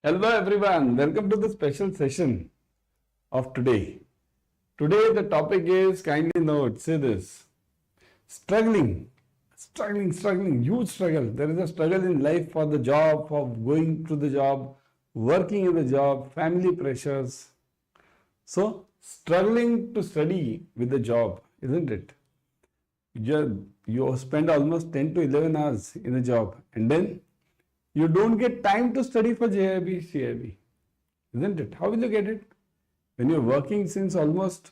Hello everyone, welcome to the special session of today. Today the topic is, kindly note, say this, struggling, huge struggle. There is a struggle in life for the job, for going to the job, working in the job, family pressures. So, struggling to study with the job, isn't it? You spend almost 10 to 11 hours in a job and then you don't get time to study for JIB, CIB, isn't it? How will you get it? When you're working since almost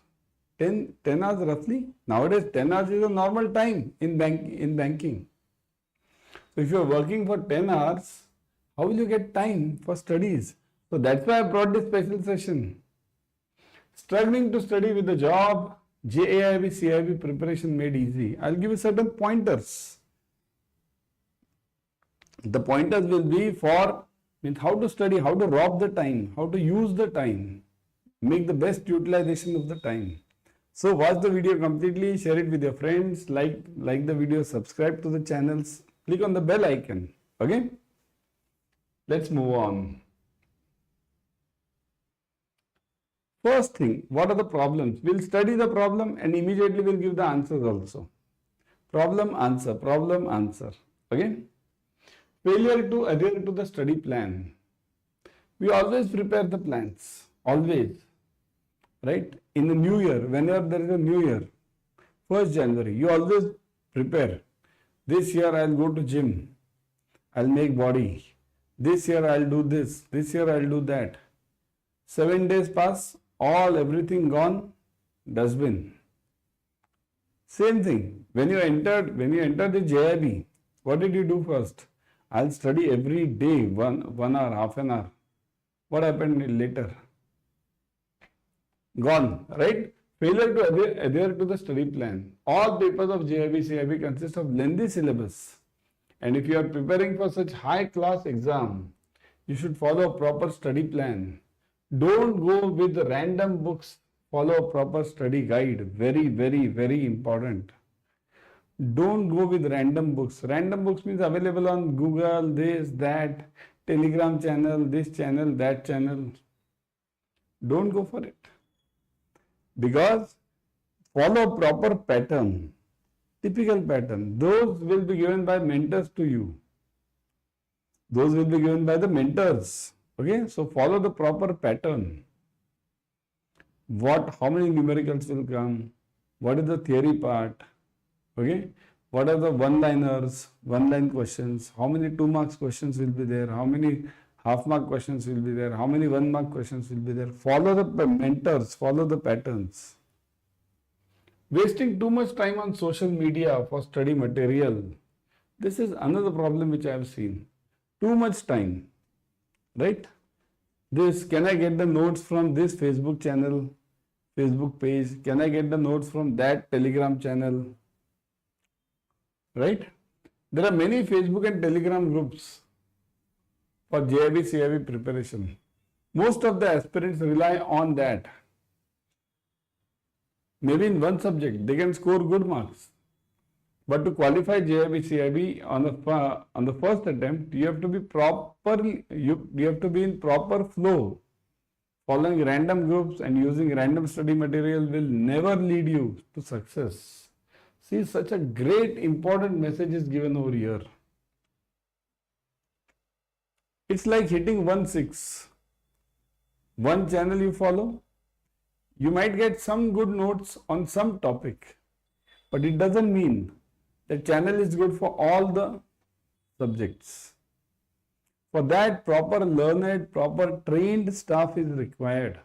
10 hours roughly, nowadays 10 hours is a normal time in banking. So if you're working for 10 hours, how will you get time for studies? So that's why I brought this special session. Struggling to study with the job, JAIB, CIB preparation made easy. I'll give you certain pointers. The pointers will be for how to study, how to rob the time, how to use the time, make the best utilization of the time. So watch the video completely, share it with your friends, like the video, subscribe to the channels, click on the bell icon. Okay? Let's move on. First thing, what are the problems? We'll study the problem and immediately we'll give the answers also. Problem, answer. Okay? Failure to adhere to the study plan. We always prepare the plans, always, right? In the new year, whenever there is a new year, 1st January, you always prepare. This year I'll go to gym, I'll make body. This year I'll do this year I'll do that. 7 days pass, everything gone, dustbin. Same thing, when you enter the JIB, what did you do first? I'll study every day, one hour, half an hour. What happened later? Gone, right? Failure to adhere to the study plan. All papers of JIB, CIB consist of lengthy syllabus. And if you are preparing for such high class exam, you should follow a proper study plan. Don't go with random books. Follow a proper study guide. Very, very, very important. Don't go with random books. Random books means available on Google, this, that, Telegram channel, this channel, that channel. Don't go for it. Because follow proper pattern, typical pattern. Those will be given by mentors to you. Those will be given by the mentors. Okay, so follow the proper pattern. How many numericals will come? What is the theory part? Okay, what are the one-line questions? How many 2 marks questions will be there? How many half-mark questions will be there? How many 1 mark questions will be there? Follow the mentors, follow the patterns. Wasting too much time on social media for study material. This is another problem which I have seen. Too much time, right? Can I get the notes from this Facebook channel, Facebook page? Can I get the notes from that Telegram channel? Right? There are many Facebook and Telegram groups for JIB, CIB preparation. Most of the aspirants rely on that. Maybe in one subject, they can score good marks. But to qualify JIB, CIB on the first attempt, you have to be you have to be in proper flow. Following random groups and using random study material will never lead you to success. See, such a great important message is given over here. It's like hitting 1-6. One channel you follow, you might get some good notes on some topic, but it doesn't mean the channel is good for all the subjects. For that, proper learned, proper trained staff is required.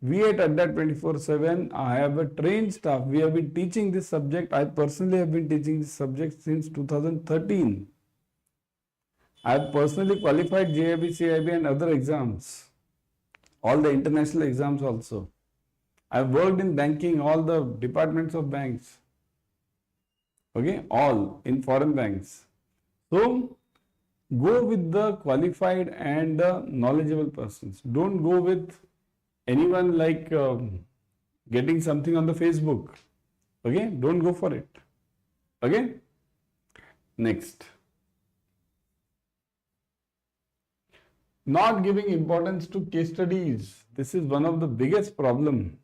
We at Adda 24/7, I have a trained staff. We have been teaching this subject. I personally have been teaching this subject since 2013. I have personally qualified JIB, CIB and other exams. All the international exams also. I have worked in banking, all the departments of banks. Okay, all in foreign banks. So, go with the qualified and the knowledgeable persons. Don't go with anyone like getting something on the Facebook. Okay, don't go for it. Okay, next. Not giving importance to case studies. This is one of the biggest problem.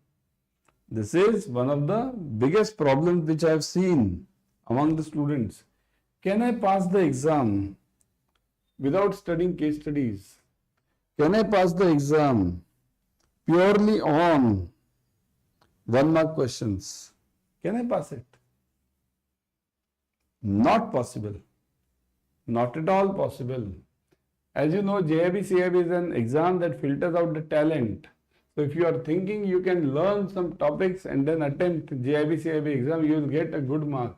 This is one of the biggest problems which I have seen among the students. Can I pass the exam without studying case studies? Can I pass the exam purely on 1 mark questions? Can I pass it? Not possible. Not at all possible. As you know, JAIIB CAIIB is an exam that filters out the talent. So if you are thinking you can learn some topics and then attempt JAIIB CAIIB exam, you will get a good marks.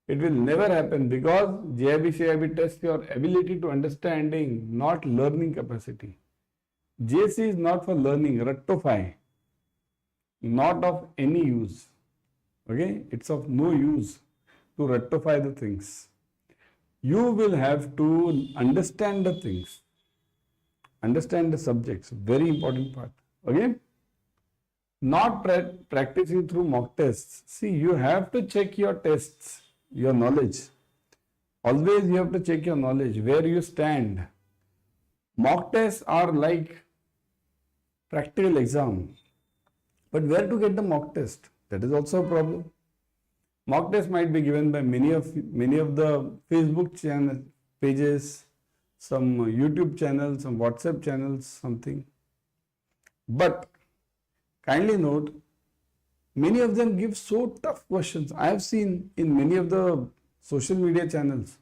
It will never happen because JAIIB CAIIB tests your ability to understanding, not learning capacity. JC is not for learning, rectify, not of any use. Okay, it's of no use to rectify the things. You will have to understand the things, understand the subjects, very important part. Okay, not practicing through mock tests. See, you have to check your tests, your knowledge. Always you have to check your knowledge, where you stand. Mock tests are like practical exam. But where to get the mock test? That is also a problem. Mock test might be given by many of the Facebook channel pages, some YouTube channels, some WhatsApp channels, something. But kindly note, many of them give so tough questions. I have seen in many of the social media channels,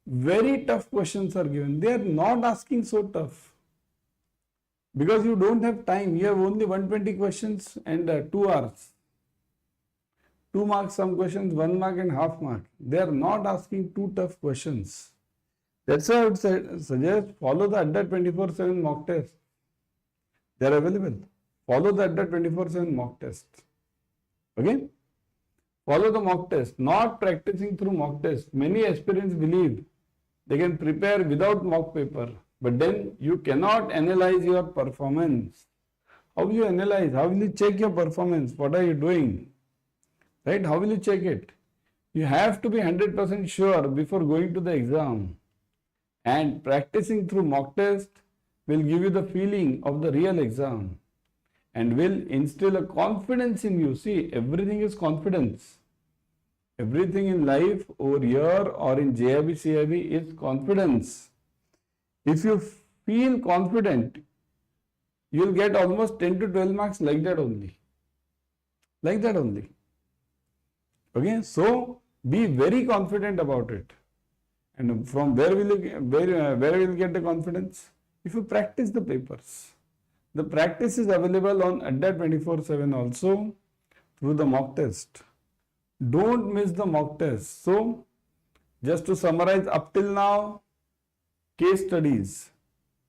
very tough questions are given. They are not asking so tough. Because you don't have time. You have only 120 questions and 2 hours. 2 marks some questions, 1 mark and half mark. They are not asking too tough questions. That's why I would suggest follow the Adda 24/7 mock test. They are available. Follow the Adda 24/7 mock test. Okay? Follow the mock test. Not practicing through mock test. Many aspirants believe they can prepare without mock paper. But then you cannot analyze your performance. How will you analyze? How will you check your performance? What are you doing? Right? How will you check it? You have to be 100% sure before going to the exam. And practicing through mock test will give you the feeling of the real exam and will instill a confidence in you. See, everything is confidence. Everything in life over here or in JAIIB CAIIB is confidence. If you feel confident, you will get almost 10 to 12 marks like that only. Like that only. Okay, so be very confident about it. And from where will you get the confidence? If you practice the papers. The practice is available on Adda 24/7 also through the mock test. Don't miss the mock test. So, just to summarize up till now, case studies,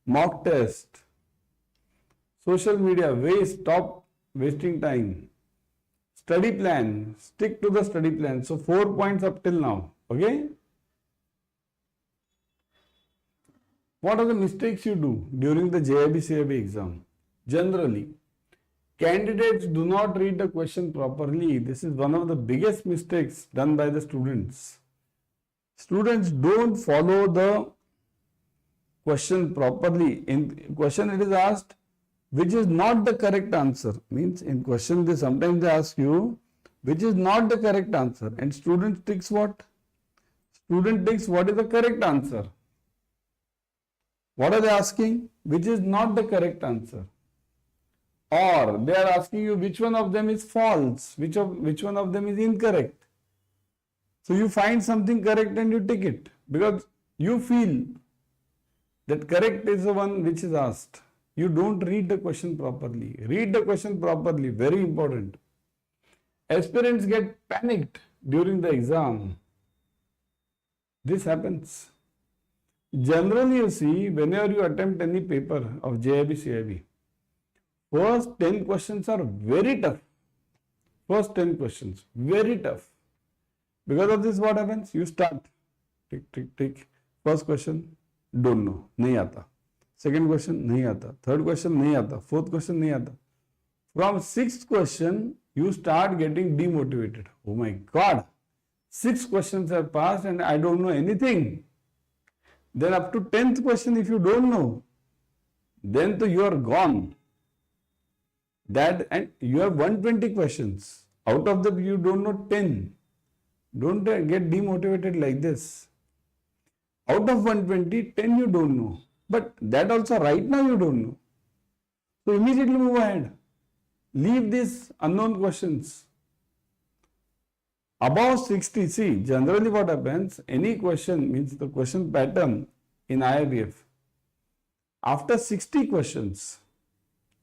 mock test, social media, stop wasting time. Study plan, stick to the study plan. So 4 points up till now. Okay? What are the mistakes you do during the JAIIB CAIIB exam? Generally, candidates do not read the question properly. This is one of the biggest mistakes done by the students. Students don't follow the question properly. In question it is asked which is not the correct answer. Means in question they sometimes they ask you which is not the correct answer, and student takes what? Student takes what is the correct answer. What are they asking? Which is not the correct answer. Or they are asking you which one of them is false, which one of them is incorrect. So you find something correct and you take it because you feel that correct is the one which is asked. You don't read the question properly. Read the question properly, very important. Aspirants get panicked during the exam. This happens. Generally, you see, whenever you attempt any paper of JAIIB CAIIB, first 10 questions are very tough. First 10 questions, very tough. Because of this, what happens? You start. Tick, tick, tick. First question, don't know, nahi aata. Second question, nahi aata. Third question, nahi aata. Fourth question, nahi aata. From sixth question, you start getting demotivated. Oh my God, 6 questions have passed and I don't know anything. Then up to 10th question, if you don't know, then you are gone. That, and you have 120 questions. Out of them you don't know 10. Don't get demotivated like this. Out of 120, 10 you don't know. But that also right now you don't know. So immediately move ahead. Leave these unknown questions. Above 60, see, generally what happens, any question means the question pattern in IIBF. After 60 questions,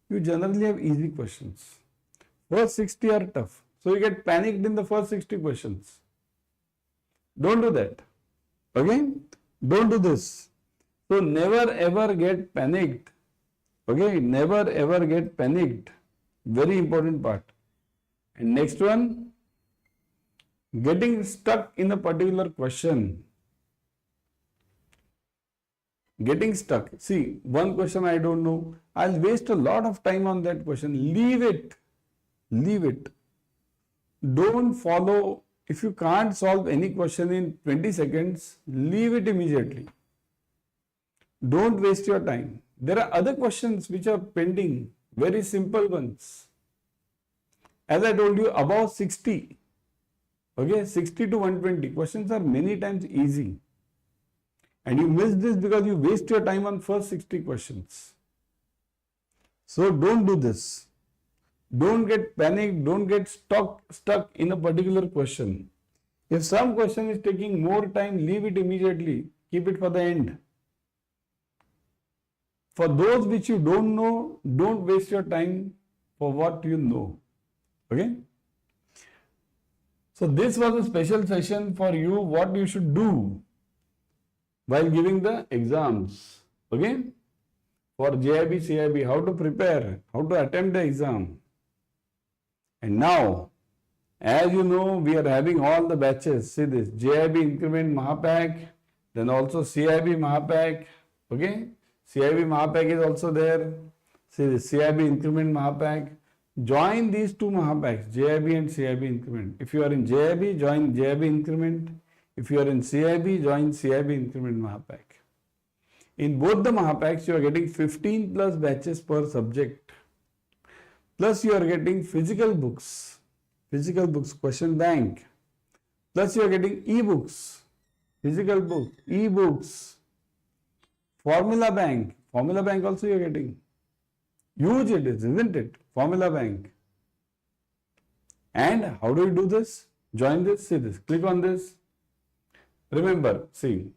you generally have easy questions. First 60 are tough. So you get panicked in the first 60 questions. Don't do that. Okay? Don't do this. So never ever get panicked. Okay? Never ever get panicked. Very important part. And next one, getting stuck in a particular question. Getting stuck. See, one question I don't know. I'll waste a lot of time on that question. Leave it. Leave it. Don't follow. If you can't solve any question in 20 seconds, leave it immediately. Don't waste your time. There are other questions which are pending. Very simple ones. As I told you, above 60. Okay, 60 to 120 questions are many times easy. And you miss this because you waste your time on first 60 questions. So don't do this. Don't get panicked. Don't get stuck in a particular question. If some question is taking more time, leave it immediately. Keep it for the end. For those which you don't know, don't waste your time for what you know. Okay? So this was a special session for you, what you should do while giving the exams. Okay? For JAIIB, CAIIB, how to prepare, how to attempt the exam. And now, as you know, we are having all the batches. See this, JAIIB Increment Mahapack, then also CAIIB Mahapack. Okay? CAIIB Mahapack is also there. See this, CAIIB Increment Mahapack. Join these two Mahapacks, JAIIB and CAIIB Increment. If you are in JAIIB, join JAIIB Increment. If you are in CAIIB, join CAIIB Increment Mahapack. In both the Mahapacks, you are getting 15 plus batches per subject. Plus you are getting physical books, question bank. Plus you are getting e-books, physical book, e-books, formula bank also you are getting. Huge it is, isn't it? Formula bank. And how do you do this? Join this, see this, click on this. Remember, see,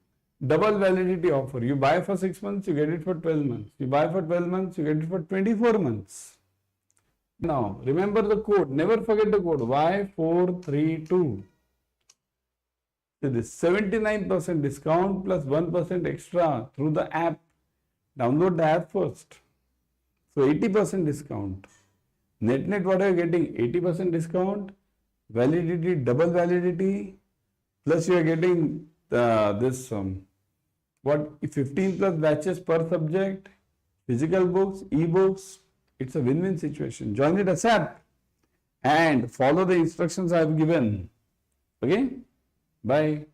double validity offer. You buy for 6 months, you get it for 12 months. You buy for 12 months, you get it for 24 months. Now, remember the code. Never forget the code. Y432. See this, 79% discount plus 1% extra through the app. Download the app first. So 80% discount. Net what are you getting? 80% discount. Validity, double validity. Plus you are getting this 15 plus batches per subject, physical books, e-books. It's a win-win situation. Join it ASAP and follow the instructions I have given. Okay? Bye.